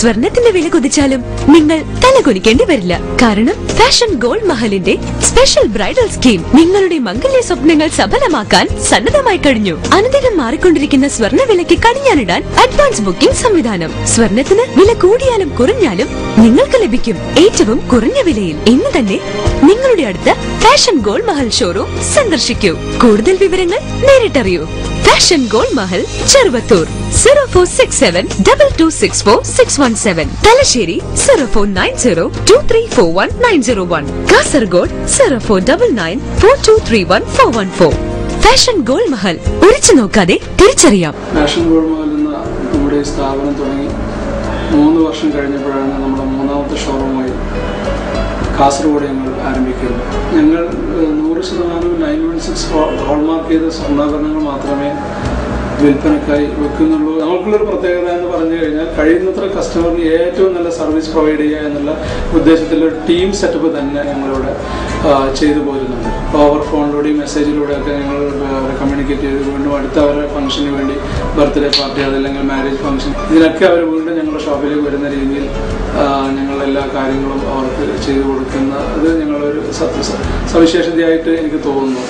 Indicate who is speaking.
Speaker 1: സ്വർണത്തിന്റെ വില കുതിച്ചാലും നിങ്ങൾ തലകുനിക്കേണ്ടി വരില്ല. കാരണം ഫാഷൻ ഗോൾഡ് മഹലിന്റെ സ്പെഷ്യൽ ബ്രൈഡൽ സ്കീം നിങ്ങളുടെ മംഗല്യ സ്വപ്നങ്ങൾ സഫലമാക്കാൻ സന്നദ്ധമായി കഴിഞ്ഞു. അനുദിനം മാറിക്കൊണ്ടിരിക്കുന്ന സ്വർണ്ണ വിലയ്ക്ക് കടിഞ്ഞാണിടാൻ അഡ്വാൻസ് ബുക്കിംഗ് സംവിധാനം. സ്വർണത്തിന് വില കൂടിയാലും കുറഞ്ഞാലും നിങ്ങൾക്ക് ലഭിക്കും ഏറ്റവും കുറഞ്ഞ വിലയിൽ. ഇന്ന് തന്നെ നിങ്ങളുടെ അടുത്ത ഫാഷൻ ഗോൾഡ് മഹൽ ഷോറൂം സന്ദർശിക്കൂ. കൂടുതൽ വിവരങ്ങൾ നേരിട്ടറിയൂ. Fashion gold Mahal, Cheruvathur 046722646117, Thalassery 0490234191, Kasaragod 0499423114. Fashion gold Mahal, ഉരച്ചു നോക്കാതെ തിരിച്ചറിയാം.
Speaker 2: ഫാഷൻ ഗോൾഡ് മഹൽ എന്ന നമ്മുടെ സ്ഥാപനം തുടങ്ങി 3 വർഷം കഴിഞ്ഞപ്പോഴാണ് നമ്മുടെ 3ാമത്തെ ഷോറൂമായി കാസർഗോഡ് ഞങ്ങൾ ആരംഭിക്കുന്നത്. ഞങ്ങൾ 100% 916 ഹോൾമാർക്ക് ചെയ്ത സ്വർണ്ണാഭരണങ്ങൾ മാത്രമേ വിൽപ്പനക്കായി വെക്കുന്നുള്ളൂ. നമുക്കുള്ളൊരു പ്രത്യേകത എന്ന് പറഞ്ഞു കഴിഞ്ഞാൽ കഴിയുന്നത്ര കസ്റ്റമറിന് ഏറ്റവും നല്ല സർവീസ് പ്രൊവൈഡ് ചെയ്യുക എന്നുള്ള ഉദ്ദേശത്തിലൊരു ടീം സെറ്റപ്പ് തന്നെ ഞങ്ങളിവിടെ ചെയ്തു പോരുന്നുണ്ട്. ഓവർ ഫോണിലൂടെയും മെസ്സേജിലൂടെയൊക്കെ ഞങ്ങൾ കമ്മ്യൂണിക്കേറ്റ് ചെയ്ത് വീണ്ടും അടുത്ത അവരുടെ ഫംഗ്ഷന് വേണ്ടി, ബർത്ത്ഡേ പാർട്ടി അതല്ലെങ്കിൽ മാരേജ് ഫംഗ്ഷൻ, ഇതിനൊക്കെ അവർ വീണ്ടും ഞങ്ങളുടെ ഷോപ്പിലേക്ക് വരുന്ന രീതിയിൽ ഞങ്ങൾ എല്ലാ കാര്യങ്ങളും അവർക്ക് ചെയ്തു കൊടുക്കുന്ന അത് ഞങ്ങളൊരു സവിശേഷതയായിട്ട് എനിക്ക് തോന്നുന്നു.